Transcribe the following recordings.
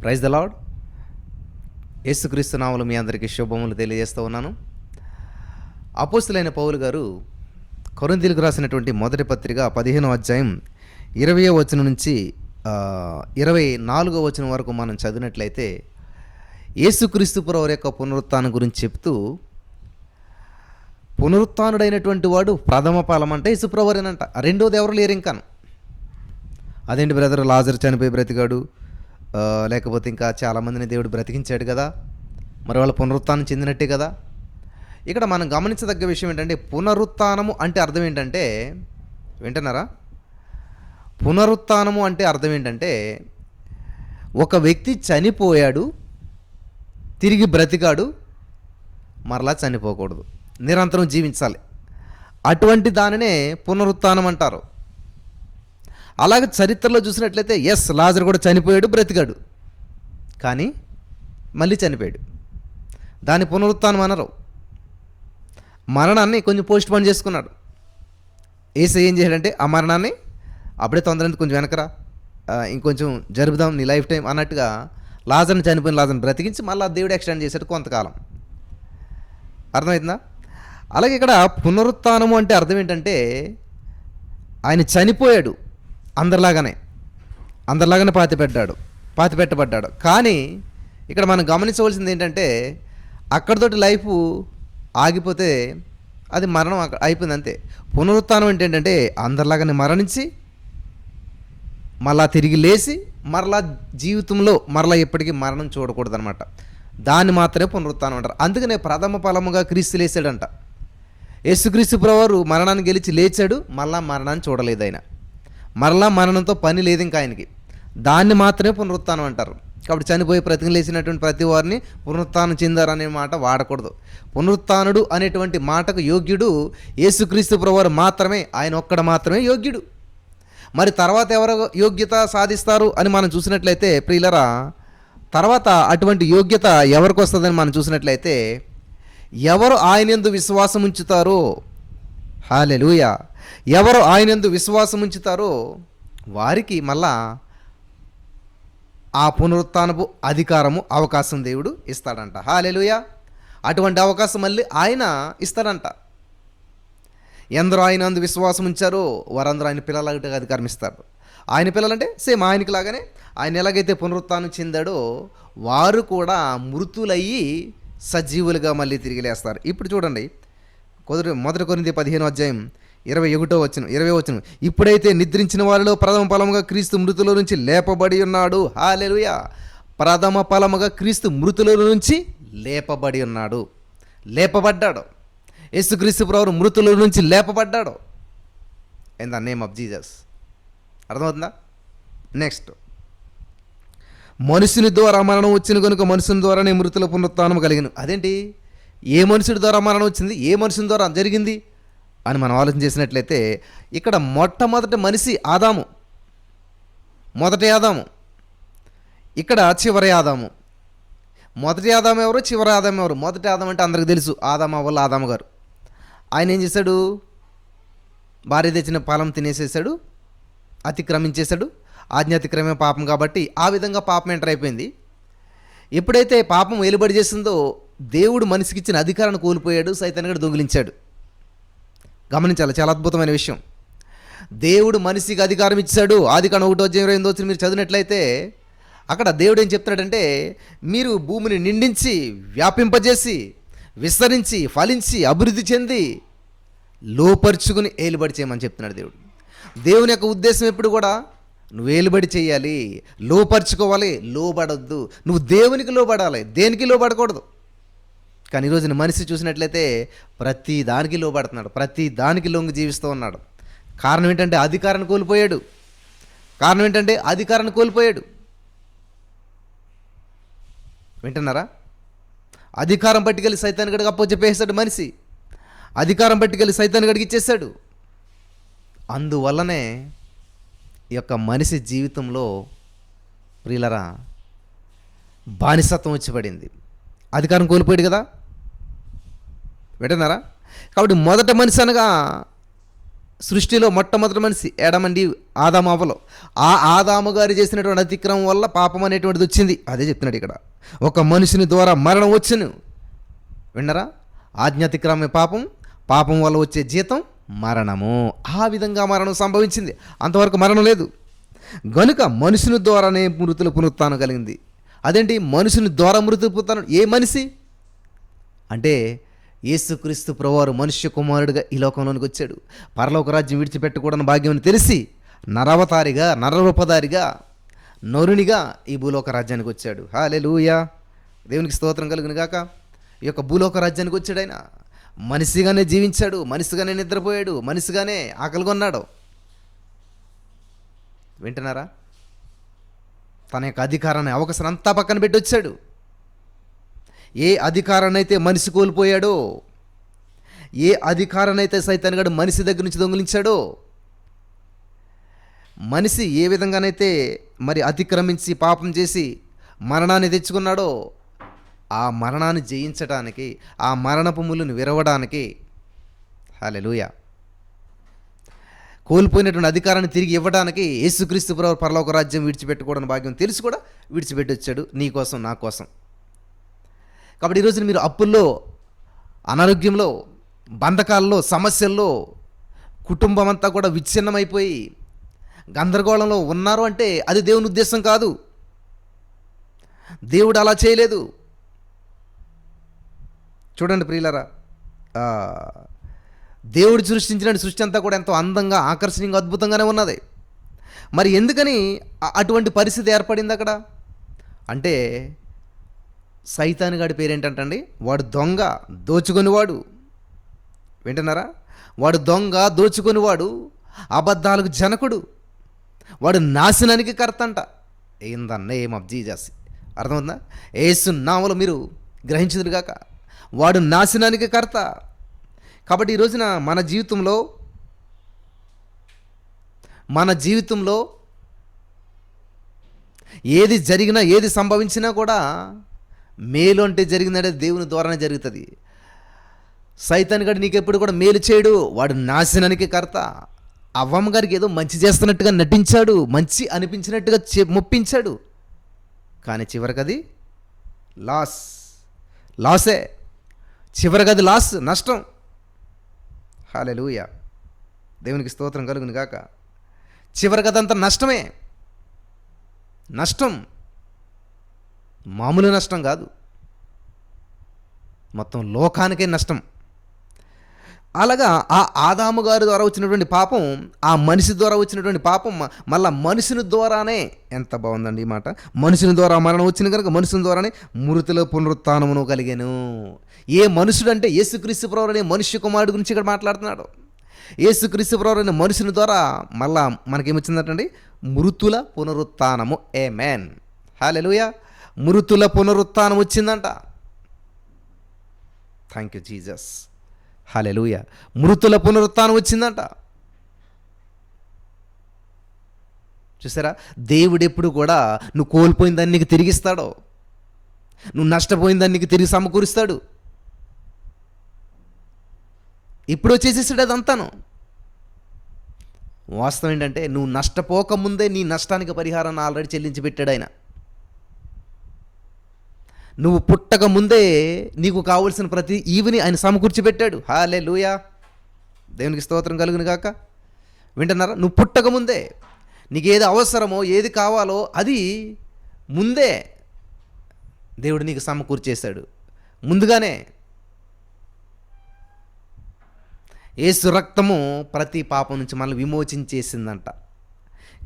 Praise the lord. యేసుక్రీస్తు నామములో మీ అందరికీ శుభములు తెలియజేస్తూ ఉన్నాను. అపోస్తులైన పౌలు గారు కొరింథీయులకు రాసినటువంటి మొదటి పత్రిక 15వ అధ్యాయం 20వ వచనం నుంచి 24వ వచనం వరకు మనం చదివినట్లయితే యేసుక్రీస్తు ప్రభువు యొక్క పునరుత్థానం గురించి చెప్తూ, పునరుత్థానుడైనటువంటి వాడు ప్రథమ ఫలం అంటే యేసుప్రభువేనంట. రెండోది ఎవరు లేరు ఇంకాను. అదేంటి బ్రదర్, లాజరు చనిపోయి బ్రతికాడు, లేకపోతే ఇంకా చాలామందిని దేవుడు బ్రతికించాడు కదా, మరి వాళ్ళ పునరుత్థానం చెందినట్టే కదా. ఇక్కడ మనం గమనించదగ్గ విషయం ఏంటంటే, పునరుత్థానము అంటే అర్థం ఏంటంటే, వింటున్నారా? పునరుత్థానము అంటే అర్థం ఏంటంటే, ఒక వ్యక్తి చనిపోయాడు, తిరిగి బ్రతికాడు, మరలా చనిపోకూడదు, నిరంతరం జీవించాలి. అటువంటి దానినే పునరుత్థానం అంటారు. అలాగే చరిత్రలో చూసినట్లయితే లాజరు కూడా చనిపోయాడు, బ్రతికాడు, కానీ మళ్ళీ చనిపోయాడు. దాని పునరుత్థానం అనరు. మరణాన్ని కొంచెం పోస్ట్ పోన్ చేసుకున్నాడు. యేసయ్య ఏం చేశాడంటే, ఆ మరణాన్ని అప్పుడే తొందరగా కొంచెం వెనకరా, ఇంకొంచెం జరుపుదాం నీ లైఫ్ టైం అన్నట్టుగా లాజర్ని చనిపోయిన లాజర్ని బ్రతికించి మళ్ళీ దేవుడు ఎక్స్టెండ్ చేశాడు కొంతకాలం. అర్థమవుతుందా? అలాగే ఇక్కడ పునరుత్థానము అంటే అర్థం ఏంటంటే, ఆయన చనిపోయాడు అందరిలాగానే పాతిపెట్టబడ్డాడు. కానీ ఇక్కడ మనం గమనించవలసింది ఏంటంటే, అక్కడితోటి లైఫ్ ఆగిపోతే అది మరణం అయిపోయింది అంతే. పునరుత్థానం అంటే ఏంటంటే, అందరిలాగానే మరణించి మరలా తిరిగి లేచి మరలా జీవితంలో మరలా ఎప్పటికీ మరణం చూడకూడదు అనమాట. దాన్ని మాత్రమే పునరుత్థానం అంటారు. అందుకనే ప్రథమ ఫలముగా క్రీస్తు లేచాడంట. యేసుక్రీస్తు ప్రభువారు మరణాన్ని గెలిచి లేచాడు, మరలా మరణాన్ని చూడలేదు ఆయన. మరలా మరణంతో పని లేదు ఇంకా ఆయనకి. దాన్ని మాత్రమే పునరుత్థానం అంటారు. కాబట్టి చనిపోయి బ్రతికి లేచినటువంటి ప్రతి వారిని పునరుత్థానం చెందారు అనే మాట వాడకూడదు. పునరుత్థానుడు అనేటువంటి మాటకు యోగ్యుడు యేసుక్రీస్తు ప్రభువారు మాత్రమే. ఆయన ఒక్కడ మాత్రమే యోగ్యుడు. మరి తర్వాత ఎవరు యోగ్యత సాధిస్తారు అని మనం చూసినట్లయితే ప్రియులరా, తర్వాత అటువంటి యోగ్యత ఎవరికి వస్తుందని మనం చూసినట్లయితే, ఎవరు ఆయనందు విశ్వాసం ఉంచుతారో, హల్లెలూయా, ఎవరు ఆయనందు విశ్వాసం ఉంచుతారో వారికి మళ్ళా ఆ పునరుత్థానపు అధికారము, అవకాశం దేవుడు ఇస్తాడంట. హల్లెలూయా. అటువంటి అవకాశం మళ్ళీ ఆయన ఇస్తాడంట. ఎందరో ఆయన అందు విశ్వాసం ఉంచారో వారందరూ ఆయన పిల్లలకి అధికారం ఇస్తాడు. ఆయన పిల్లలంటే సేమ్ ఆయనకి లాగానే ఆయన ఎలాగైతే పునరుత్థానం చెందాడో వారు కూడా మృతులయ్యి సజీవులుగా మళ్ళీ తిరిగి లేస్తారు. ఇప్పుడు చూడండి, మొదటి కొరింథీ 15వ అధ్యాయం 20వ వచనం, ఇప్పుడైతే నిద్రించిన వారిలో ప్రథమ ఫలముగా క్రీస్తు మృతుల నుంచి లేపబడి ఉన్నాడు. హల్లెలూయా. ప్రథమ ఫలముగా క్రీస్తు మృతుల నుంచి లేపబడి ఉన్నాడు, లేపబడ్డాడు. యేసుక్రీస్తు ప్రభువు మృతుల నుంచి లేపబడ్డాడు in the name of Jesus. అర్థమవుతుందా? నెక్స్ట్, మనుషుని ద్వారా మరణం వచ్చిన కనుక మనుషుని ద్వారానే మృతుల పునరుత్థానం కలిగిన. అదేంటి, ఏ మనుషుడి ద్వారా మరణం వచ్చింది, ఏ మనుషుని ద్వారా జరిగింది అని మనం ఆలోచన చేసినట్లయితే, ఇక్కడ మొట్టమొదటి మనిషి ఆదాము, మొదటి ఆదాము, ఇక్కడ చివరి ఆదాము. మొదటి ఆదాము ఎవరు, చివరి ఆదాము ఎవరు? మొదటి ఆదాము అంటే అందరికి తెలుసు, ఆదాము అవ్వల ఆదాము గారు. ఆయన ఏం చేశాడు? భార్య తెచ్చిన ఫలం తినేసేసాడు, అతిక్రమించేశాడు. ఆజ్ఞాతిక్రమే పాపం కాబట్టి ఆ విధంగా పాపం ఎంటర్ అయిపోయింది. ఎప్పుడైతే పాపం వెలుబడి చేసిందో దేవుడు మనిషికి ఇచ్చిన అధికారాన్ని కోల్పోయాడు, సైతాన్ని కూడా దొంగిలించాడు. గమనించాలి, చాలా అద్భుతమైన విషయం. దేవుడు మనిషికి అధికారం ఇచ్చాడు. ఆదికాండం 1:28 మీరు చదివినట్లయితే అక్కడ దేవుడు ఏం చెప్తున్నాడంటే, మీరు భూమిని నిండించి వ్యాపింపజేసి విస్తరించి ఫలించి అభివృద్ధి చెంది లోపరుచుకుని ఏలుబడి చేయమని చెప్తున్నాడు దేవుడు. దేవుని యొక్క ఉద్దేశం ఎప్పుడు కూడా నువ్వు ఏలుబడి చేయాలి, లోపరుచుకోవాలి, లోబడొద్దు. నువ్వు దేవునికి లోబడాలి, దేనికి లోబడకూడదు. కానీ ఈరోజు మనిషి చూసినట్లయితే ప్రతి దానికి లోబడుతున్నాడు, ప్రతి దానికి లొంగి జీవిస్తూ ఉన్నాడు. కారణం ఏంటంటే అధికారాన్ని కోల్పోయాడు. వింటున్నారా? అధికారం పట్టుకెళ్ళి సైతాన్ని గడికి అప్పచెప్పేసాడు మనిషి. అధికారం పట్టుకెళ్ళి సైతాన్ని గడికి ఇచ్చేసాడు. అందువల్లనే ఈ యొక్క మనిషి జీవితంలో ప్రియులరా బానిసత్వం వచ్చి పడింది. అధికారం కోల్పోయాడు కదా. వింటున్నారా? కాబట్టి మొదట మనిషి అనగా సృష్టిలో మొట్టమొదటి మనిషి ఎడమండి ఆదాము అవ్వలు. ఆ ఆదాము గారు చేసినటువంటి అతిక్రమం వల్ల పాపం అనేటువంటిది వచ్చింది. అదే చెప్తున్నాడు ఇక్కడ. ఒక మనిషిని ద్వారా మరణం వచ్చును. విన్నరా? ఆజ్ఞాతిక్రమే పాపం, పాపం వల్ల వచ్చే జీతం మరణము. ఆ విధంగా మరణం సంభవించింది. అంతవరకు మరణం లేదు. గనుక మనుషుని ద్వారానే మృతుల పునరుత్థానం కలిగింది. అదేంటి మనుషుని ద్వారా మృతుల పునరుత్థానం? ఏ మనిషి అంటే యేసుక్రీస్తు ప్రభువారు మనుష్య కుమారుడిగా ఈ లోకంలోనికి వచ్చాడు. పరలోక రాజ్యం విడిచిపెట్టకూడని భాగ్యం తెలిసి నరవతారిగా, నరరూపధారిగా, నరునిగా ఈ భూలోక రాజ్యానికి వచ్చాడు. హల్లెలూయా, దేవునికి స్తోత్రం కలుగును గాక. ఈ యొక్క భూలోక రాజ్యానికి వచ్చాడు. ఆయన మనిషిగానే జీవించాడు, మనిషిగానే నిద్రపోయాడు, మనిషిగానే ఆకలిగొన్నాడు. వింటున్నారా? తన యొక్క అధికారాన్ని, అవకాశాన్ని అంతా పక్కన పెట్టి వచ్చాడు. ఏ అధికారాన్ని అయితే మనిషి కోల్పోయాడో, ఏ అధికారాన్ని అయితే సైతానుగాడు మనిషి దగ్గర నుంచి దొంగిలించాడో, మనిషి ఏ విధంగానైతే మరి అతిక్రమించి పాపం చేసి మరణాన్ని తెచ్చుకున్నాడో, ఆ మరణాన్ని జయించడానికి, ఆ మరణపు ముళ్ళును విరవడానికి, హల్లెలూయా, కోల్పోయినటువంటి అధికారాన్ని తిరిగి ఇవ్వడానికి యేసుక్రీస్తు ప్రభువు పరలోక రాజ్యం విడిచిపెట్టుకోవడానికి భాగ్యం తెలిసి కూడా విడిచిపెట్టి వచ్చాడు, నీ కోసం, నా కోసం. కాబట్టి ఈరోజు మీరు అప్పుల్లో, అనారోగ్యంలో, బంధకాల్లో, సమస్యల్లో, కుటుంబం అంతా కూడా విచ్ఛిన్నమైపోయి గందరగోళంలో ఉన్నారు అంటే అది దేవుని ఉద్దేశం కాదు. దేవుడు అలా చేయలేదు. చూడండి ప్రియులారా, దేవుడు సృష్టించిన సృష్టి అంతా కూడా ఎంతో అందంగా, ఆకర్షణీయంగా, అద్భుతంగానే ఉన్నది. మరి ఎందుకని అటువంటి పరిస్థితి ఏర్పడింది అక్కడ అంటే, సైతానుగాడి పేరేంటంటండి, వాడు దొంగ, దోచుకొనివాడు. వింటున్నారా? వాడు దొంగ, దోచుకొనివాడు, అబద్ధాలకు జనకుడు, వాడు నాశనానికి కర్త అంట. In the name of Jesus. అర్థమవుతుందా? యేసు నామములో మీరు గ్రహించుదురుగాక. వాడు నాశనానికి కర్త. కాబట్టి ఈ రోజున మన జీవితంలో ఏది జరిగినా, ఏది సంభవించినా కూడా మేలు అంటే జరిగిందంటే దేవుని ద్వారానే జరుగుతుంది. సైతానుగాడు నీకెప్పుడు కూడా మేలు చేయడు, వాడు నాశనానికి కర్త. అవ్వమ్మ గారికి ఏదో మంచి చేస్తున్నట్టుగా నటించాడు, మంచి అనిపించినట్టుగా మొప్పించాడు, కానీ చివరికి అది లాసే. చివరికి అది నష్టం. హల్లెలూయా, దేవునికి స్తోత్రం కలుగును గాక. చివరికి అదంతా నష్టమే. నష్టం మామూలు నష్టం కాదు, మొత్తం లోకానికే నష్టం. అలాగా ఆ ఆదాము గారి ద్వారా వచ్చినటువంటి పాపం, ఆ మనిషి ద్వారా వచ్చినటువంటి పాపం మళ్ళా మనుషుని ద్వారానే, ఎంత బాగుందండి ఈ మాట, మనుషుని ద్వారా మరణం వచ్చిన కనుక మనుషుని ద్వారానే మృతుల పునరుత్థానమును కలిగెను. ఏ మనుషుడు అంటే యేసుక్రీస్తు ప్రభువు అనే మనుష్య కుమారుడు గురించి ఇక్కడ మాట్లాడుతున్నాడు. యేసుక్రీస్తు ప్రభువు అనే మనుషుని ద్వారా మళ్ళా మనకేమొచ్చిందంటండి, మృతుల పునరుత్థానము. ఆమేన్, హల్లెలూయా. మృతుల పునరుత్థానం వచ్చిందంట. థ్యాంక్ యూ జీసస్, హల్లెలూయా. మృతుల పునరుత్థానం వచ్చిందంట. చూసారా? దేవుడు ఎప్పుడు కూడా నువ్వు కోల్పోయిన దాన్ని నీకు తిరిగిస్తాడో, నువ్వు నష్టపోయిన దాన్ని నీకు తిరిగి సమకూరుస్తాడు. ఇప్పుడు వచ్చేసేసాడు అదంతాను. వాస్తవం ఏంటంటే, నువ్వు నష్టపోకముందే నీ నష్టానికి పరిహారాన్ని ఆల్రెడీ చెల్లించి పెట్టాడు ఆయన. నువ్వు పుట్టక ముందే నీకు కావలసిన ప్రతి ఈవిని ఆయన సమకూర్చిపెట్టాడు. హల్లెలూయా, దేవునికి స్తోత్రం కలుగును గాక. వింటున్నారా? నువ్వు పుట్టక ముందే నీకు ఏది అవసరమో, ఏది కావాలో అది ముందే దేవుడు నీకు సమకూర్చేశాడు. ముందుగానే యేసు రక్తము ప్రతి పాపం నుంచి మనల్ని విమోచించేసిందంట.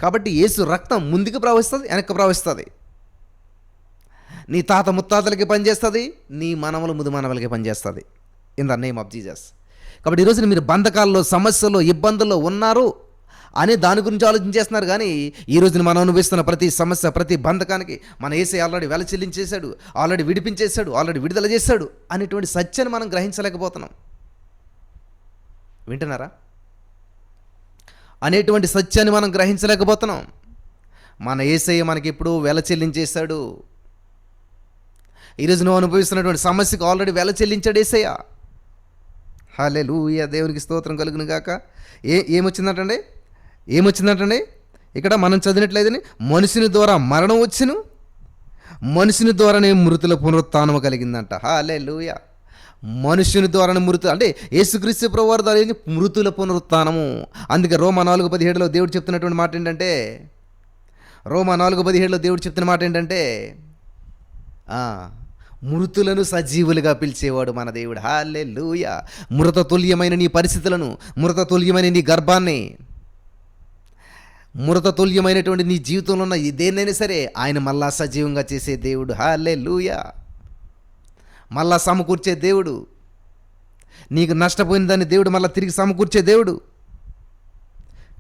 కాబట్టి యేసు రక్తం ముందుకు ప్రవహిస్తుంది, వెనక్కి ప్రవహిస్తుంది. నీ తాత ముత్తాతలకి పనిచేస్తుంది, నీ మనవలు ముదు మనవలకి పనిచేస్తుంది, in the name of Jesus. కాబట్టి ఈరోజు మీరు బంధకాల్లో, సమస్యల్లో, ఇబ్బందుల్లో ఉన్నారు అని దాని గురించి ఆలోచించేస్తున్నారు. కానీ ఈ రోజున మనం అనుభవిస్తున్న ప్రతి సమస్య, ప్రతి బంధకానికి మన యేసయ్య ఆల్రెడీ వెల చెల్లించేశాడు, ఆల్రెడీ విడిపించేశాడు, ఆల్రెడీ విడుదల చేశాడు అనేటువంటి సత్యాన్ని మనం గ్రహించలేకపోతున్నాం. వింటున్నారా? అనేటువంటి సత్యాన్ని మనం గ్రహించలేకపోతున్నాం. మన యేసయ్య మనకి ఎప్పుడూ వెల చెల్లించేశాడు. ఈరోజు నువ్వు అనుభవిస్తున్నటువంటి సమస్యకు ఆల్రెడీ వెల చెల్లించాడు యేసయ్య. హల్లెలూయా, దేవునికి స్తోత్రం కలుగును గాక. ఏమొచ్చిందంటండి? ఏమొచ్చిందంటండి? ఇక్కడ మనం చదివినట్లయితే మనుషుని ద్వారా మరణం వచ్చును, మనుషుని ద్వారానే మృతుల పునరుత్థానం కలిగిందంట. హల్లెలూయా. మనుషుని ద్వారానే మృతు అంటే యేసుక్రీస్తు ప్రభువారి ద్వారా ఏంటి? మృతుల పునరుత్థానము. అందుకే రోమా 4:17లో దేవుడు చెప్తున్నటువంటి మాట ఏంటంటే, రోమా 4:17లో దేవుడు చెప్తున్న మాట ఏంటంటే, మృతులను సజీవులుగా పిలిచేవాడు మన దేవుడు. హల్లెలూయా. మృత తుల్యమైన నీ పరిస్థితులను, మృత తుల్యమైన నీ గర్భాన్ని, మృత తుల్యమైనటువంటి నీ జీవితంలో ఉన్న దేన్నైనా సరే ఆయన మళ్ళా సజీవంగా చేసే దేవుడు. హల్లెలూయా. మళ్ళా సమకూర్చే దేవుడు. నీకు నష్టపోయిన దాన్ని దేవుడు మళ్ళీ తిరిగి సమకూర్చే దేవుడు.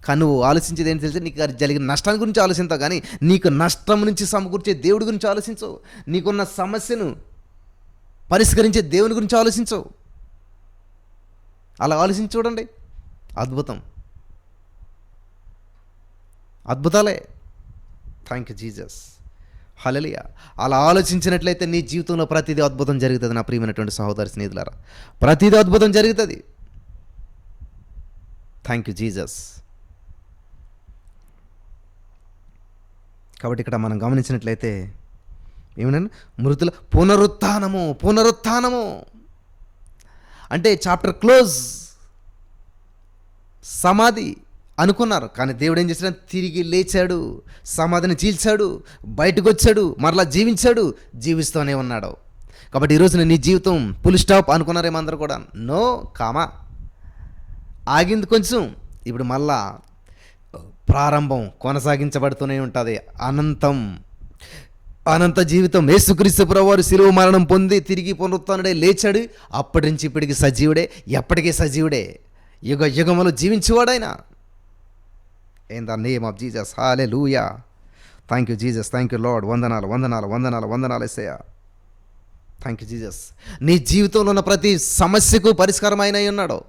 కానీ నువ్వు ఆలోచించేది ఏంటి తెలిసి, నీకు జరిగిన నష్టాన్ని గురించి ఆలోచించావు, కానీ నీకు నష్టం నుంచి సమకూర్చే దేవుడి గురించి ఆలోచించవు. నీకున్న సమస్యను పరిష్కరించే దేవుని గురించి ఆలోచించవు. అలా ఆలోచించి చూడండి, అద్భుతం, అద్భుతాలే. Thank you Jesus. హల్లెలూయా. అలా ఆలోచించినట్లయితే నీ జీవితంలో ప్రతిదీ అద్భుతం జరుగుతుంది. నా ప్రియమైనటువంటి సహోదరి స్నేహితులారా, ప్రతిదీ అద్భుతం జరుగుతుంది. Thank you Jesus. కాబట్టి ఇక్కడ మనం గమనించినట్లయితే ఏమన్నా మృతుల పునరుత్థానము అంటే చాప్టర్ క్లోజ్, సమాధి అనుకున్నారు. కానీ దేవుడు ఏం చేశాడు? తిరిగి లేచాడు, సమాధిని చీల్చాడు, బయటకు వచ్చాడు, మరలా జీవించాడు, జీవిస్తూనే ఉన్నాడు. కాబట్టి ఈరోజున నీ జీవితం ఫుల్ స్టాప్ అనుకున్నారేమో అందరూ కూడా. నో కామా, ఆగింది కొంచెం, ఇప్పుడు మళ్ళా ప్రారంభం కొనసాగించబడుతూనే ఉంటుంది. అనంత జీవితం. యేసుక్రీస్తు ప్రభువారు శిలువ మరణం పొంది తిరిగి పునరుత్థానుడై లేచాడు. అప్పటి నుంచి ఇప్పటికి సజీవుడే, ఎప్పటికీ సజీవుడే, యుగ యుగములు జీవించేవాడైనా. In the name of Jesus. హల్లెలూయా. Thank you Jesus. Thank you Lord. వందనాలు వందనాలు వందనాలు వందనాలు యేసయ్యా. Thank you Jesus. నీ జీవితంలో ఉన్న ప్రతి సమస్యకు పరిష్కారం ఆయన అయి ఉన్నాడు.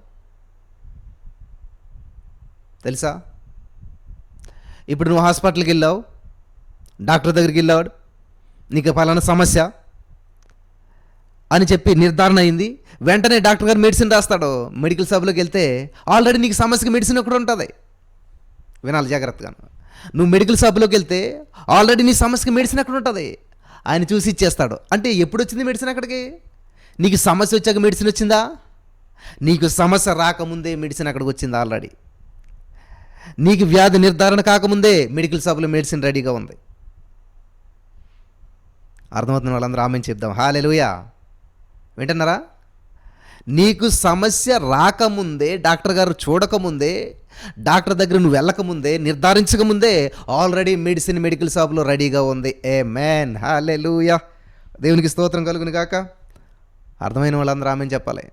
తెలుసా? ఇప్పుడు నువ్వు హాస్పిటల్కి వెళ్ళావు, డాక్టర్ దగ్గరికి వెళ్ళాడు, నీకు పలానా సమస్య అని చెప్పి నిర్ధారణ అయింది. వెంటనే డాక్టర్ గారు మెడిసిన్ రాస్తాడు. మెడికల్ షాప్లోకి వెళ్తే ఆల్రెడీ నీకు సమస్యకి మెడిసిన్ ఒకటి ఉంటుంది. వినాలి జాగ్రత్తగా. నువ్వు మెడికల్ షాప్లోకి వెళ్తే ఆల్రెడీ నీ సమస్యకి మెడిసిన్ అక్కడ ఉంటుంది. ఆయన చూసి ఇచ్చేస్తాడు. అంటే ఎప్పుడు వచ్చింది మెడిసిన్ అక్కడికి? నీకు సమస్య వచ్చాక మెడిసిన్ వచ్చిందా? నీకు సమస్య రాకముందే మెడిసిన్ అక్కడికి వచ్చింది ఆల్రెడీ. నీకు వ్యాధి నిర్ధారణ కాకముందే మెడికల్ షాప్లో మెడిసిన్ రెడీగా ఉంది. అర్థమవుతున్న వాళ్ళందరూ ఆమెను చెప్దాం. హల్లెలూయా. వింటున్నారా? నీకు సమస్య రాకముందే, డాక్టర్ గారు చూడకముందే, డాక్టర్ దగ్గర నువ్వు వెళ్ళకముందే, నిర్ధారించకముందే ఆల్రెడీ మెడిసిన్ మెడికల్ షాప్లో రెడీగా ఉంది. ఆమేన్. హల్లెలూయా. దేవునికి స్తోత్రం కలుగును గాక. అర్థమైన వాళ్ళందరూ ఆమెను చెప్పాలి.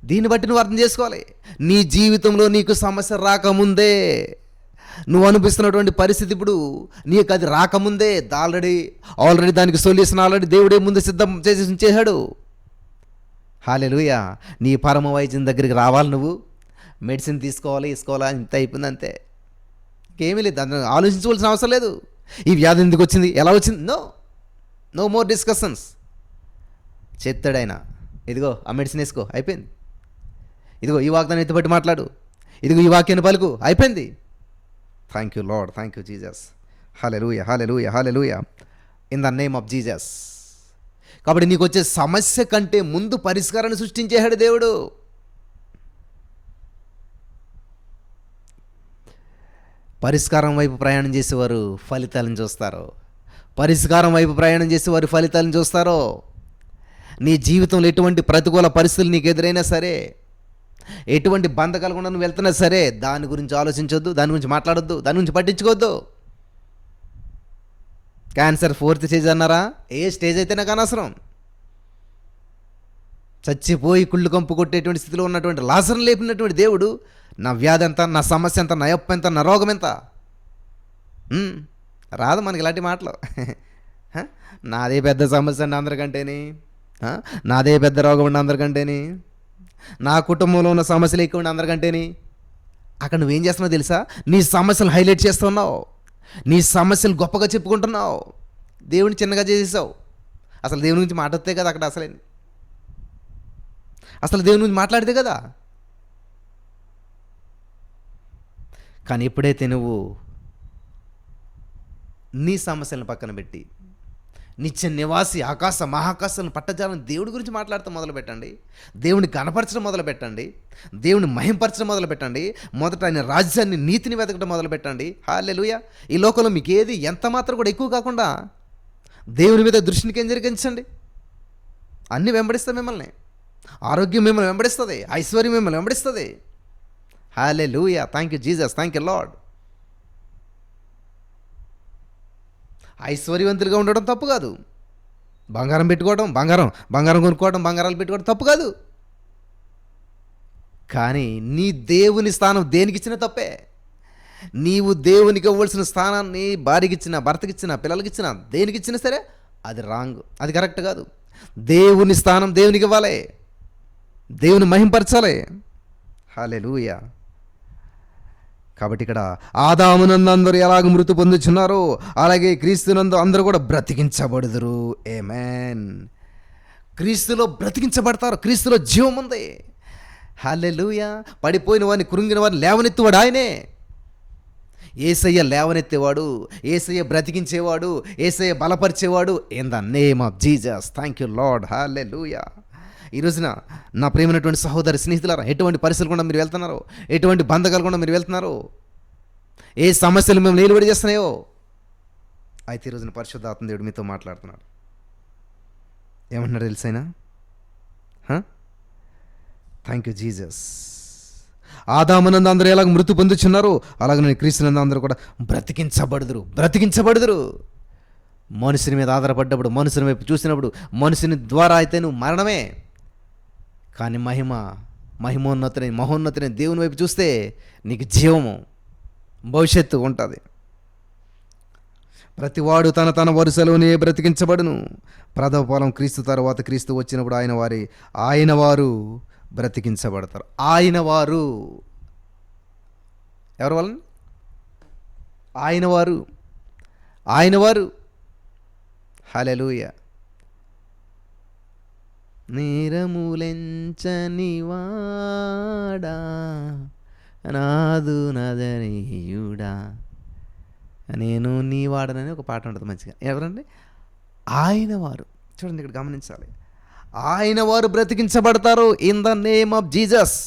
దీన్ని బట్టి నువ్వు అర్థం చేసుకోవాలి. నీ జీవితంలో నీకు సమస్య రాకముందే, నువ్వు అనిపిస్తున్నటువంటి పరిస్థితి ఇప్పుడు నీకు అది రాకముందే ఆల్రెడీ దానికి సొల్యూషన్ ఆల్రెడీ దేవుడే ముందు సిద్ధం చేశాడు. హల్లెలూయా. నీ పరమ వైద్యం దగ్గరికి రావాలి, నువ్వు మెడిసిన్ తీసుకోవాలి, వేసుకోవాలా, ఇంత అయిపోయింది అంతే. ఇంకేమీ లేదు, దాన్ని ఆలోచించవలసిన అవసరం లేదు. ఈ వ్యాధి ఎందుకు వచ్చింది, ఎలా వచ్చింది, నో మోర్ డిస్కషన్స్. చెప్తాడైనా, ఇదిగో ఆ మెడిసిన్ వేసుకో, అయిపోయింది. ఇదిగో ఈ వాగ్దాన్ని ఎత్తుపట్టి మాట్లాడు, ఇదిగో ఈ వాక్యాన్ని పలుకు, అయిపోయింది. Thank you lord. Thank you Jesus. Hallelujah hallelujah hallelujah. In the name of Jesus. కాబట్టి నీకు వచ్చే సమస్య కంటే ముందు పరిష్కారాన్ని సృష్టించేశాడు దేవుడు. పరిష్కారం వైపు ప్రయాణం చేసేవారు ఫలితాలను చూస్తారు. పరిష్కారం వైపు ప్రయాణం చేసేవారు ఫలితాలను చూస్తారు. నీ జీవితంలో ఎటువంటి ప్రతికూల పరిస్థితులు నీకు ఎదురైనా సరే, ఎటువంటి బంధకాలు కూడా నువ్వు వెళ్తున్నా సరే, దాని గురించి ఆలోచించొద్దు, దాని గురించి మాట్లాడొద్దు, దాని గురించి పట్టించుకోవద్దు. క్యాన్సర్ 4th స్టేజ్ అన్నారా? ఏ స్టేజ్ అయితే నాకు అనవసరం. చచ్చిపోయి కుళ్ళు కంపు కొట్టేటువంటి స్థితిలో ఉన్నటువంటి లాజరును లేపినటువంటి దేవుడు, నా వ్యాధి ఎంత, నా సమస్య ఎంత, నా అప్పు ఎంత, నా రోగం ఎంత, రాదు మనకి ఇలాంటి మాటలు. నాదే పెద్ద సమస్య అండి అందరికంటేని, నాదే పెద్ద రోగం ఉండి అందరికంటేని, నా కుటుంబంలో ఉన్న సమస్యలు ఎక్కువ ఉండి అందరికంటేని. అక్కడ నువ్వేం చేస్తున్నావు తెలుసా? నీ సమస్యలు హైలైట్ చేస్తున్నావు, నీ సమస్యలు గొప్పగా చెప్పుకుంటున్నావు, దేవుని చిన్నగా చేసేసావు. అసలు దేవుని గురించి మాట వస్తే కదా అక్కడ అసలే. అసలు దేవుని గురించి మాట్లాడితే కదా. కానీ ఎప్పుడైతే నువ్వు నీ సమస్యలను పక్కన పెట్టి నిత్య నివాసి ఆకాశ మహాకాశాలను పట్టజాలని దేవుడి గురించి మాట్లాడటం మొదలు పెట్టండి, దేవుని కనపరచడం మొదలు పెట్టండి, దేవుని మహింపరచడం మొదలు పెట్టండి, మొదట ఆయన రాజ్యాన్ని నీతిని వెతకడం మొదలు పెట్టండి. హల్లెలూయా. ఈ లోకంలో మీకు ఏది ఎంత మాత్రం కూడా ఎక్కువ కాకుండా దేవుని మీద దృష్టిని కేంద్రీకరించండి. అన్నీ వెంబడిస్తాయి మిమ్మల్ని. ఆరోగ్యం మిమ్మల్ని వెంబడిస్తుంది, ఐశ్వర్యం మిమ్మల్ని వెంబడిస్తుంది. హల్లెలూయా. Thank you Jesus, thank you Lord. ఐశ్వర్యవంతులుగా ఉండడం తప్పు కాదు. బంగారం పెట్టుకోవడం, బంగారం కొనుక్కోవడం, బంగారాలు పెట్టుకోవడం తప్పు కాదు. కానీ నీ దేవుని స్థానం దేనికిచ్చిన తప్పే. నీవు దేవునికి ఇవ్వాల్సిన స్థానాన్ని భార్యకిచ్చిన, భర్తకిచ్చిన, పిల్లలకిచ్చిన, దేనికిచ్చినా సరే అది రాంగ్, అది కరెక్ట్ కాదు. దేవుని స్థానం దేవునికి ఇవ్వాలి, దేవుని మహింపరచాలి. హల్లెలూయా. కాబట్టి ఇక్కడ ఆదామునందు అందరూ ఎలాగ మృతి పొందుచున్నారో అలాగే క్రీస్తునందు అందరూ కూడా బ్రతికించబడుదురు. ఆమేన్. క్రీస్తులో బ్రతికించబడతారు, క్రీస్తులో జీవం ఉంది. హల్లెలూయా. పడిపోయిన వారిని, కృంగిన వారిని లేవనెత్తువాడు ఆయనే. యేసయ్య లేవనెత్తేవాడు, యేసయ్య బ్రతికించేవాడు, యేసయ్య బలపరిచేవాడు. In the name of Jesus. Thank you Lord. హల్లెలూయా. ఈ రోజున నా ప్రియమైనటువంటి సహోదరి స్నేహితులారా, ఎటువంటి పరిస్థితులు కూడా మీరు వెళ్తున్నారో, ఎటువంటి బంధకాలు కూడా మీరు వెళ్తున్నారో, ఏ సమస్యలు మేము నిలబడి చేస్తున్నాయో, అయితే ఈ రోజున పరిశుద్ధాత్మ దేవుడు మీతో మాట్లాడుతున్నాడు. ఏమంటున్నాడు తెలుసైనా? Thank you Jesus. ఆదామునందు అందరూ ఎలాగ మృతి పొందుచున్నారో అలాగే నేను క్రీస్తునందు అందరూ కూడా బ్రతికించబడుదురు. మనుషుని మీద ఆధారపడ్డప్పుడు, మనుషుని వైపు చూసినప్పుడు, మనుషుని ద్వారా అయితే నువ్వు మరణమే. కానీ మహోన్నతుని దేవుని వైపు చూస్తే నీకు జీవము, భవిష్యత్తు ఉంటుంది. ప్రతివాడు తన వరుసలోనే బ్రతికించబడును. ప్రథమ ఫలం క్రీస్తు తర్వాత క్రీస్తు వచ్చినప్పుడు ఆయన వారు బ్రతికించబడతారు. ఎవరు వాళ్ళని? ఆయన వారు. హల్లెలూయా. నీరములెంచని వాడా నాదు నదనీయుడా, నేను నీ వాడనని ఒక పాట ఉంటుంది మంచిగా. ఎవరండి? ఆయన వారు. చూడండి, ఇక్కడ గమనించాలి. ఆయన వారు బ్రతికించబడతారు in the name of Jesus.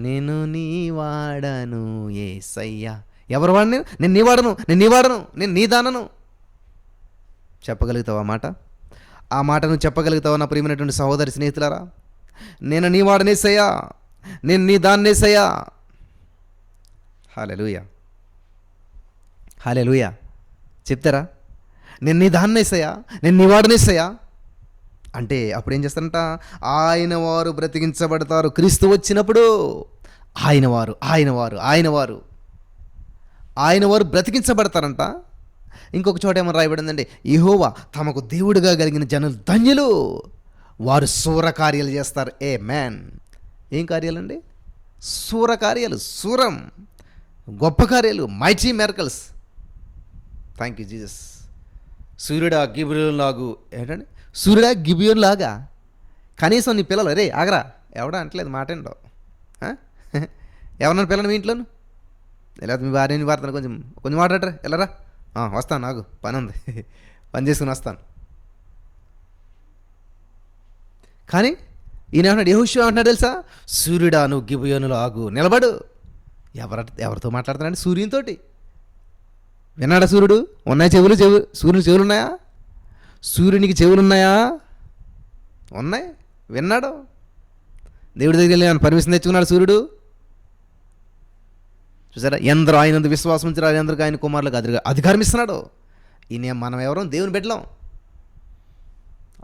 నేను నీ వాడను యేసయ్యా. ఎవరు వాడిని? నేను నీ వాడను, నేను నీ దానను. చెప్పగలుగుతావా మాట? ఆ మాటను చెప్పగలుగుతావా నా ప్రియమైనటువంటి సహోదరి స్నేహితులారా? నేను నీ వాడనేసయ్యా, నేను నీ దాన్నేసయ్యా. హల్లెలూయా. చెప్తారా? నేను నీ దాన్నేసయ్యా, నేను నీ వాడనేసయ్యా అంటే అప్పుడు ఏం చేస్తారంట? ఆయన వారు బ్రతికించబడతారు క్రీస్తు వచ్చినప్పుడు. ఆయన వారు బ్రతికించబడతారంట. ఇంకొక చోట ఏమో రాయబడిందండి, యెహోవా తమకు దేవుడిగా కలిగిన జనులు ధన్యులు, వారు శూర కార్యాలు చేస్తారు. ఆమేన్. ఏం కార్యాలండి? శూర కార్యాలు, శూరం, గొప్ప కార్యాలు, mighty miracles. Thank you Jesus. సూర్యుడా గిబియోన్ లాగా కనీసం నీ పిల్లలు, రే ఆగరా, ఎవడా అంటలేదు మాట ఏంటో. ఎవరన్నా పిల్లలు మీ ఇంట్లోను? లేకపోతే మీ భార్యని వార్తను కొంచెం మాట్లాడరా, వెళ్ళరా, వస్తాను, నాకు పని ఉంది, పని చేసుకుని వస్తాను. కానీ ఈయన ఏమన్నాడు? యెహోషువ ఏమంటున్నాడు తెలుసా? సూర్యుడా నువ్వు గిబియోనులో ఆగు, నిలబడు. ఎవరితో మాట్లాడుతున్నాడు? సూర్యునితోటి. విన్నాడా సూర్యుడు? ఉన్నాయి సూర్యునికి చెవులున్నాయా? సూర్యునికి చెవులున్నాయా? ఉన్నాయి. విన్నాడు. దేవుడి దగ్గర వెళ్ళి పర్మిషన్ తెచ్చుకున్నాడు సూర్యుడు. చూసారా? ఎందరో ఆయన విశ్వాసం ఉంచారు, అందరికీ ఆయన కుమారులకు అధికారం ఇస్తున్నాడు. ఈయన మనం ఎవరో దేవుని బిడ్డలం.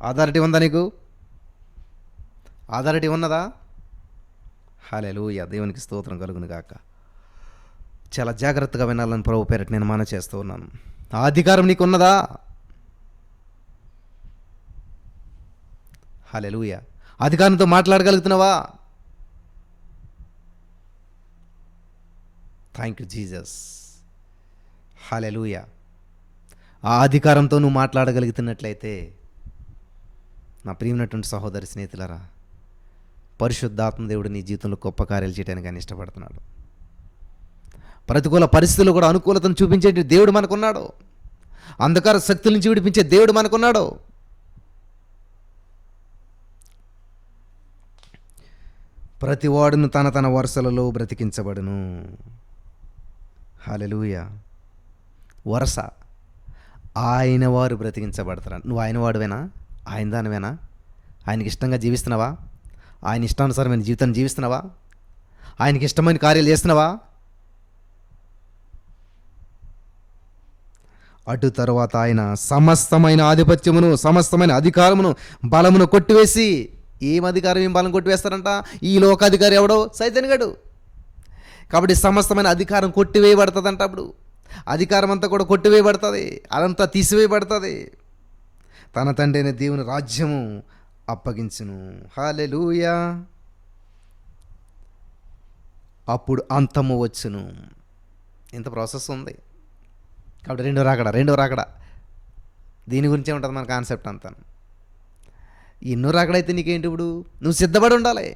అథారిటీ ఉందా నీకు? అథారిటీ ఉన్నదా? హల్లెలూయా. దేవునికి స్తోత్రం కలుగును గాక. చాలా జాగ్రత్తగా వినాలని ప్రభు పేరట నేను మనవి చేస్తూ ఉన్నాను. ఆ అధికారం నీకు ఉన్నదా? హల్లెలూయా. అధికారంతో మాట్లాడగలుగుతున్నావా? Thank you Jesus. హల్లెలూయా. ఆ అధికారంతో నువ్వు మాట్లాడగలుగుతున్నట్లయితే నా ప్రియమైనటువంటి సహోదరి స్నేహితులారా, పరిశుద్ధాత్మ దేవుడు నీ జీవితంలో గొప్ప కార్యాలు చేయడానికి ఆయన ఇష్టపడుతున్నాడు. ప్రతికూల పరిస్థితుల్లో కూడా అనుకూలతను చూపించే దేవుడు మనకున్నాడు. అంధకార శక్తుల నుంచి విడిపించే దేవుడు మనకున్నాడు. ప్రతి వాడును తన తన వరుసలలో బ్రతికించబడును. హల్లెలూయా. వరస ఆయన వారు బ్రతికించబడతారు. నువ్వు ఆయన వాడువేనా? ఆయన దానివేనా? ఆయనకి ఇష్టంగా జీవిస్తున్నావా? ఆయన ఇష్టానుసారమైన జీవితాన్ని జీవిస్తున్నావా? ఆయనకి ఇష్టమైన కార్యాలు చేస్తున్నావా? అటు తరువాత ఆయన సమస్తమైన ఆధిపత్యమును, సమస్తమైన అధికారమును, బలమును కొట్టివేసి, ఏం అధికారం ఏం బలం కొట్టివేస్తారంట? ఈ లోకాధికారి ఎవడో? సైతానుగాడు. కాబట్టి సమస్తమైన అధికారం కొట్టివేయబడుతుందంట. అప్పుడు అధికారం అంతా కూడా కొట్టివేయబడుతుంది, అదంతా తీసివేయబడుతుంది. తన తండ్రి అయిన దేవుని రాజ్యము అప్పగించును. హల్లెలూయా. అప్పుడు అంతము వచ్చును. ఇంత ప్రాసెస్ ఉంది. కాబట్టి రెండో రాకడ దీని గురించే ఉంటుంది మన కాన్సెప్ట్ అంతా. ఎన్నో రాకడైతే నీకేంటి? ఇప్పుడు నువ్వు సిద్ధపడి ఉండాలి.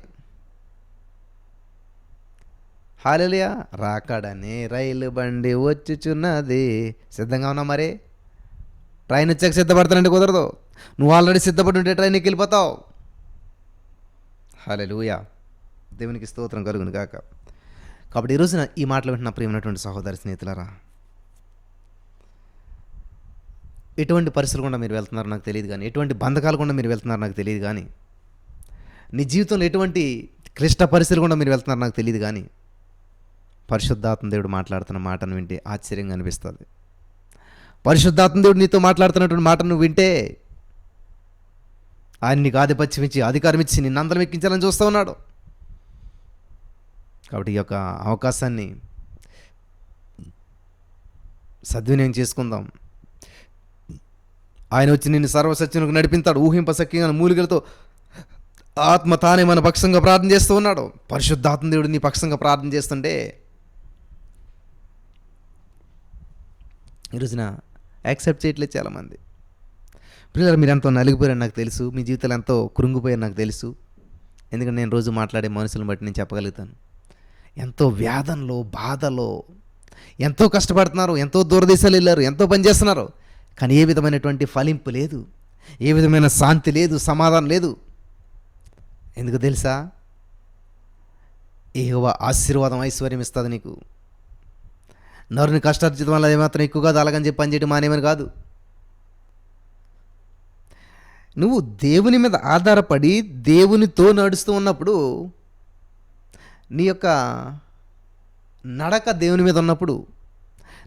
హల్లెలూయా. రాకడనే రైలు బండి వచ్చుచున్నది. సిద్ధంగా ఉన్నావు మరి? ట్రైన్ వచ్చాక సిద్ధపడతానంటే కుదరదు. నువ్వు ఆల్రెడీ సిద్ధపడి ఉంటే ట్రైన్కి వెళ్ళిపోతావు. హల్లెలూయా. దేవునికి స్తోత్రం కలుగును గాక. కాబట్టి ఈరోజున ఈ మాటలు వింటున్న ప్రియమైనటువంటి సహోదరి స్నేహితులారా, ఎటువంటి పరిస్థితులు కూడా మీరు వెళ్తున్నారో నాకు తెలియదు కానీ, ఎటువంటి బంధకాలు కూడా మీరు వెళ్తున్నారో నాకు తెలియదు కానీ, నీ జీవితంలో ఎటువంటి క్లిష్ట పరిస్థితులు కూడా మీరు వెళ్తున్నారో నాకు తెలియదు కానీ, పరిశుద్ధాత్మ దేవుడు మాట్లాడుతున్న మాటను వింటే ఆశ్చర్యంగా అనిపిస్తుంది. పరిశుద్ధాత్మ దేవుడు నీతో మాట్లాడుతున్నటువంటి మాటను నువ్వు వింటే ఆయన నీకు ఆధిపత్యం ఇచ్చి, అధికారం ఇచ్చి నిన్ను అందరం ఎక్కించాలని చూస్తూ ఉన్నాడు. కాబట్టి ఈ యొక్క అవకాశాన్ని సద్వినియోగం చేసుకుందాం. ఆయన వచ్చి నిన్ను సర్వసత్యంలోకి నడిపిస్తాడు. ఊహింపశక్యంగా మూలికలతో ఆత్మ తానే మన పక్షంగా ప్రార్థన చేస్తూ ఉన్నాడు. పరిశుద్ధాత్మ దేవుడు నీ పక్షంగా ప్రార్థన చేస్తుంటే ఈరోజున యాక్సెప్ట్ చేయట్లేదు చాలామంది. పిల్లలు మీరు ఎంతో నలిగిపోయారని నాకు తెలుసు. మీ జీవితాలు ఎంతో కృంగిపోయారని నాకు తెలుసు. ఎందుకంటే నేను రోజు మాట్లాడే మనుషులను బట్టి నేను చెప్పగలుగుతాను. ఎంతో వ్యాధంలో, బాధలో ఎంతో కష్టపడుతున్నారు, ఎంతో దూరదేశాలు వెళ్ళారు, ఎంతో పని చేస్తున్నారు. కానీ ఏ విధమైనటువంటి ఫలింపు లేదు, ఏ విధమైన శాంతి లేదు, సమాధానం లేదు. ఎందుకు తెలుసా? యెహోవా ఆశీర్వాదం, ఐశ్వర్యం ఇస్తుంది నీకు. నరుని కష్టార్జితం వల్ల ఏమాత్రం ఎక్కువ కాదు, అలాగని చెప్పి పనిచేయడం మానేమని కాదు. నువ్వు దేవుని మీద ఆధారపడి దేవునితో నడుస్తూ ఉన్నప్పుడు, నీ యొక్క నడక దేవుని మీద ఉన్నప్పుడు,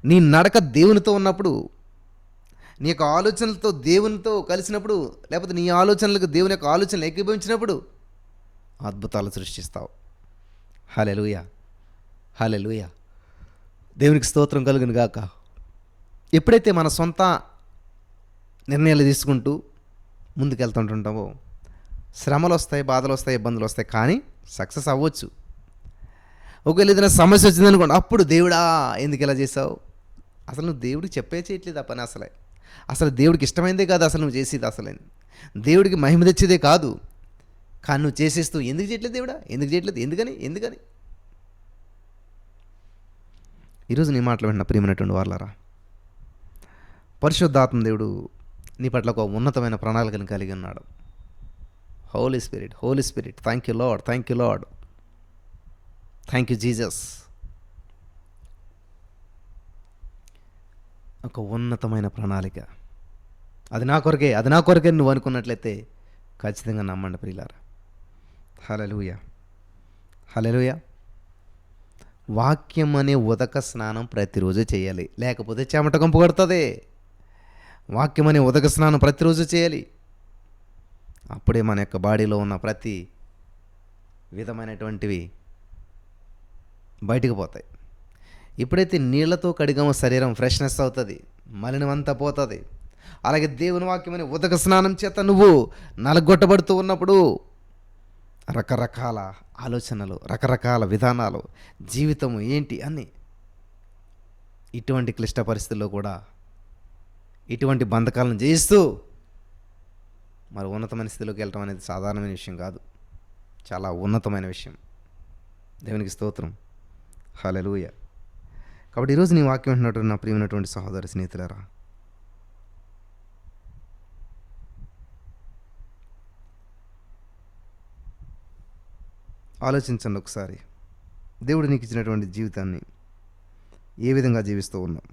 నీ నడక దేవునితో ఉన్నప్పుడు, నీ యొక్క ఆలోచనలతో దేవునితో కలిసినప్పుడు, లేకపోతే నీ ఆలోచనలకు దేవుని యొక్క ఆలోచనలు ఏకీభవించినప్పుడు అద్భుతాలు సృష్టిస్తావు. హల్లెలూయా. హల్లెలూయా. దేవునికి స్తోత్రం కలుగును గాక. ఎప్పుడైతే మన సొంత నిర్ణయాలు తీసుకుంటూ ముందుకెళ్తుంటుంటామో శ్రమలు వస్తాయి, బాధలు వస్తాయి, ఇబ్బందులు వస్తాయి, కానీ సక్సెస్ అవ్వచ్చు. ఒకవేళ ఏదైనా సమస్య వచ్చిందనుకోండి, అప్పుడు దేవుడా ఎందుకు ఇలా చేసావు? అసలు నువ్వు దేవుడికి చేయట్లేదు ఆ పని. అసలు దేవుడికి ఇష్టమైందే కాదు అసలు నువ్వు చేసేది. అసలు దేవుడికి మహిమ తెచ్చేదే కాదు. కానీ నువ్వు చేసేస్తూ ఎందుకు చేయట్లేదు దేవుడా, ఎందుకు చేయట్లేదు, ఎందుకని ఈరోజు నీ మాటలు విన్న ప్రియమైనటువంటి వాళ్ళారా, పరిశుద్ధాత్మ దేవుడు నీ పట్ల ఒక ఉన్నతమైన ప్రణాళికను కలిగి ఉన్నాడు. Holy spirit, thank you lord, thank you Jesus. ఒక ఉన్నతమైన ప్రణాళిక, అది నా కొరకే నువ్వు అనుకున్నట్లయితే ఖచ్చితంగా నమ్మండి ప్రియులారా. హల్లెలూయా. హల్లెలూయా. వాక్యం అనే ఉదక స్నానం ప్రతిరోజు చేయాలి, లేకపోతే చెమట కంపు కొడుతుంది. వాక్యం అనే ఉదక స్నానం ప్రతిరోజు చేయాలి. అప్పుడే మన యొక్క బాడీలో ఉన్న ప్రతి విధమైనటువంటివి బయటకు పోతాయి. ఎప్పుడైతే నీళ్లతో కడిగామో శరీరం ఫ్రెష్నెస్ అవుతుంది, మలినమంతా పోతుంది. అలాగే దేవుని వాక్యం అనే ఉదక స్నానం చేత నువ్వు నలగొట్టబడుతూ ఉన్నప్పుడు రకరకాల ఆలోచనలు, రకరకాల విధానాలు, జీవితము ఏంటి అన్నీ, ఇటువంటి క్లిష్ట పరిస్థితుల్లో కూడా ఇటువంటి బంధకాలను జయిస్తూ మరి ఉన్నతమైన స్థితిలోకి వెళ్ళటం అనేది సాధారణమైన విషయం కాదు. చాలా ఉన్నతమైన విషయం. దేవునికి స్తోత్రం. హల్లెలూయా. కాబట్టి ఈరోజు నీ వాక్యం వింటున్నటువంటి నా ప్రియమైనటువంటి సహోదర స్నేహితులారా, ఆలోచించండి ఒకసారి. దేవుడు నీకు ఇచ్చినటువంటి జీవితాన్ని ఏ విధంగా జీవిస్తూ ఉన్నావు?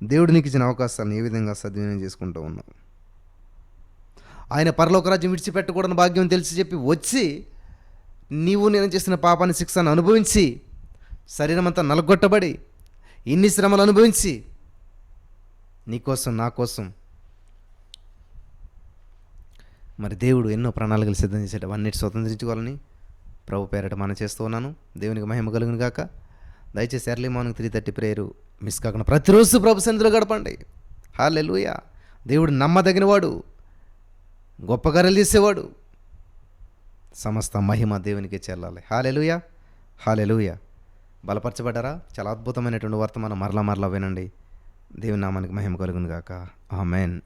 దేవుడు నీకు ఇచ్చిన అవకాశాలను ఏ విధంగా సద్వినియోగం చేసుకుంటూ ఉన్నావు? ఆయన పరలోక రాజ్యం విడిచిపెట్టకూడని భాగ్యం తెలిసి చెప్పి వచ్చి నీవు నేను చేసిన పాపాన్ని శిక్షను అనుభవించి శరీరం అంతా నలగొట్టబడి ఇన్ని శ్రమలు అనుభవించి నీకోసం నా కోసం మరి దేవుడు ఎన్నో ప్రణాళికలు సిద్ధం చేసేట అవన్నిటి స్వతంత్రించుకోవాలని ప్రభు పేరట మనం చేస్తూ ఉన్నాను. దేవునికి మహిమ కలుగును గాక. దయచేసి ఎర్లీ మార్నింగ్ 3:30 ప్రేయరు మిస్ కాకుండా ప్రతిరోజు ప్రభు సన్నిధిలో గడపండి. హల్లెలూయా. దేవుడు నమ్మదగినవాడు, గొప్ప కార్యాలు చేసేవాడు. సమస్త మహిమ దేవునికి చెల్లాలి. హల్లెలూయా, హల్లెలూయా. బలపరచబడ్డారా? చాలా అద్భుతమైనటువంటి వర్తమానం మరలా వినండి. దేవుని నామానికి మహిమ కలుగును గాక. ఆమేన్.